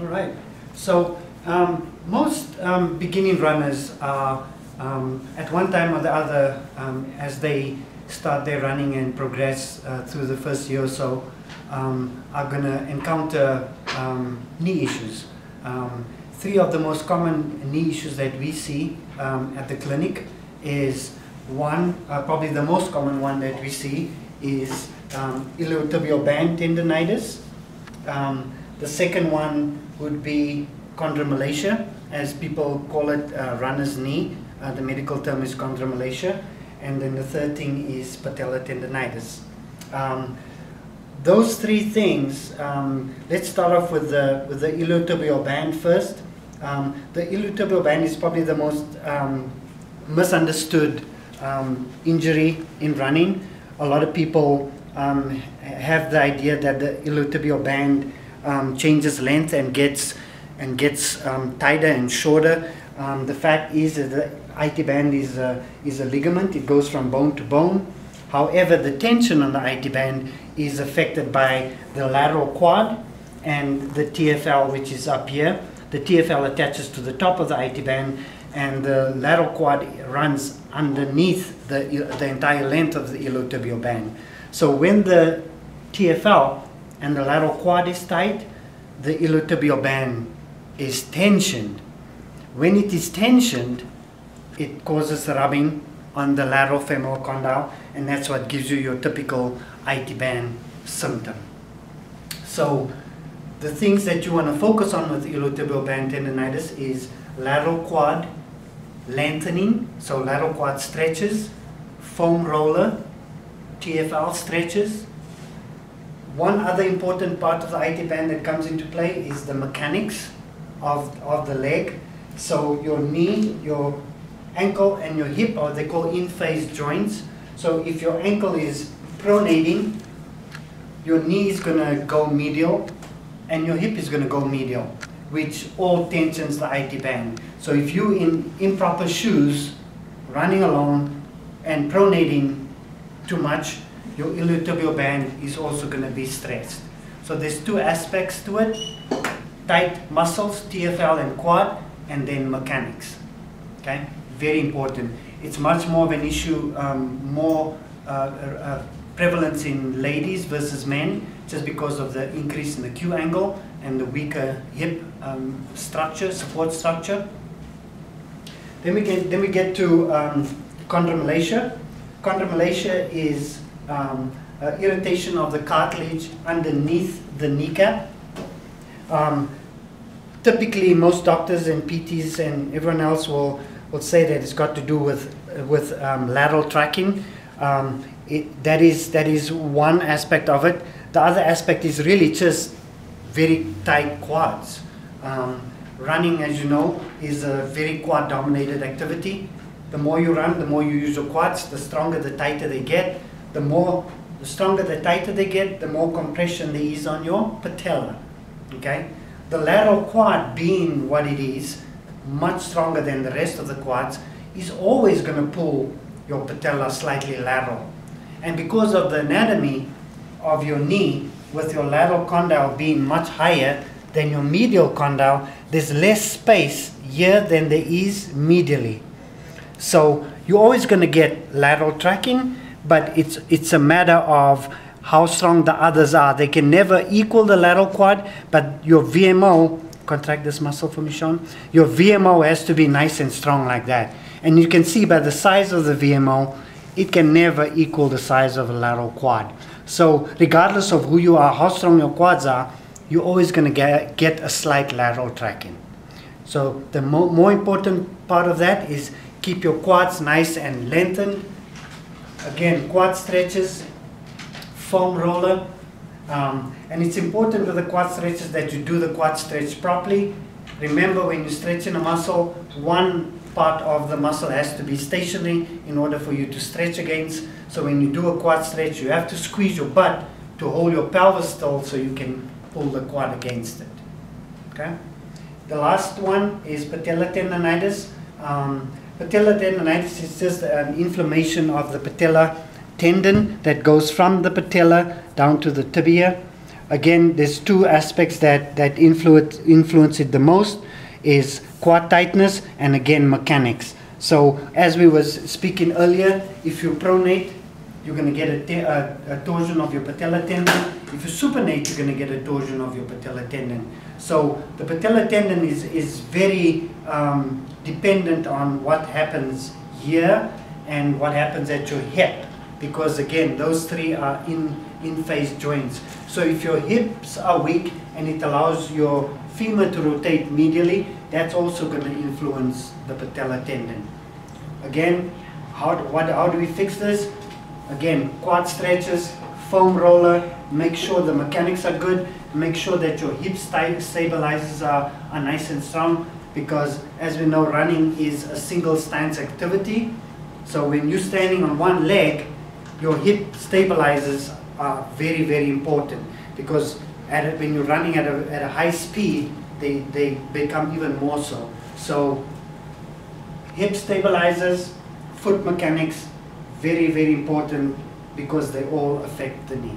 All right. So most beginning runners are at one time or the other, as they start their running and progress through the first year or so, are going to encounter knee issues. Three of the most common knee issues that we see at the clinic is one, probably the most common one that we see is iliotibial band tendonitis. The second one would be chondromalacia, as people call it, runner's knee. The medical term is chondromalacia. And then the third thing is patellar tendonitis. Those three things, let's start off with the iliotibial band first. The iliotibial band is probably the most misunderstood injury in running. A lot of people have the idea that the iliotibial band changes length and gets tighter and shorter. The fact is that the IT band is a ligament. It goes from bone to bone. However, the tension on the IT band is affected by the lateral quad and the TFL, which is up here. The TFL attaches to the top of the IT band, and the lateral quad runs underneath the entire length of the iliotibial band. So when the TFL and the lateral quad is tight, the iliotibial band is tensioned. When it is tensioned, it causes rubbing on the lateral femoral condyle, and that's what gives you your typical IT band symptom. So the things that you want to focus on with iliotibial band tendonitis is lateral quad lengthening, so lateral quad stretches, foam roller, TFL stretches. One other important part of the IT band that comes into play is the mechanics of the leg. So your knee, your ankle and your hip are what they call in-phase joints. So if your ankle is pronating, your knee is going to go medial and your hip is going to go medial, which all tensions the IT band. So if you in improper shoes, running along and pronating too much, your iliotibial band is also going to be stressed. So there's two aspects to it: tight muscles, TFL and quad, and then mechanics. Okay, very important. It's much more of an issue, more prevalence in ladies versus men, just because of the increase in the Q angle and the weaker hip structure, support structure. Then we get to chondromalacia. Chondromalacia is irritation of the cartilage underneath the kneecap. Typically, most doctors and PTs and everyone else will say that it's got to do with lateral tracking. That is one aspect of it. The other aspect is really just very tight quads. Running, as you know, is a very quad-dominated activity. The more you run, the more you use your quads, the stronger, the tighter they get. The stronger, the tighter they get, the more compression there is on your patella. Okay? The lateral quad, being what it is, much stronger than the rest of the quads, is always going to pull your patella slightly lateral. And because of the anatomy of your knee, with your lateral condyle being much higher than your medial condyle, there's less space here than there is medially. So you're always going to get lateral tracking, but it's a matter of how strong the others are. They can never equal the lateral quad, but your VMO, contract this muscle for me, Sean, your VMO has to be nice and strong like that. And you can see by the size of the VMO, it can never equal the size of a lateral quad. So regardless of who you are, how strong your quads are, you're always going to get a slight lateral tracking. So the more important part of that is keep your quads nice and lengthened. Again, quad stretches, foam roller, and it's important with the quad stretches that you do the quad stretch properly. Remember, when you're stretching a muscle, one part of the muscle has to be stationary in order for you to stretch against. So when you do a quad stretch, you have to squeeze your butt to hold your pelvis still so you can pull the quad against it. Okay? The last one is patellar tendonitis. Patellar tendonitis is just an inflammation of the patellar tendon that goes from the patella down to the tibia. again, there's two aspects that influence it the most, is quad tightness and again mechanics. So as we was speaking earlier, if you pronate, you're going to get a torsion of your patellar tendon. If you supinate, you're going to get a torsion of your patellar tendon. So the patellar tendon is very dependent on what happens here and what happens at your hip, because again, those three are in-phase joints. So if your hips are weak and it allows your femur to rotate medially, that's also going to influence the patellar tendon. Again, how do we fix this? Again, quad stretches, foam roller, make sure the mechanics are good, make sure that your hip stabilizers are nice and strong, because as we know, running is a single stance activity. So when you're standing on one leg, your hip stabilizers are very, very important, because when you're running at a high speed, they become even more so. So hip stabilizers, foot mechanics, very, very important, because they all affect the knee.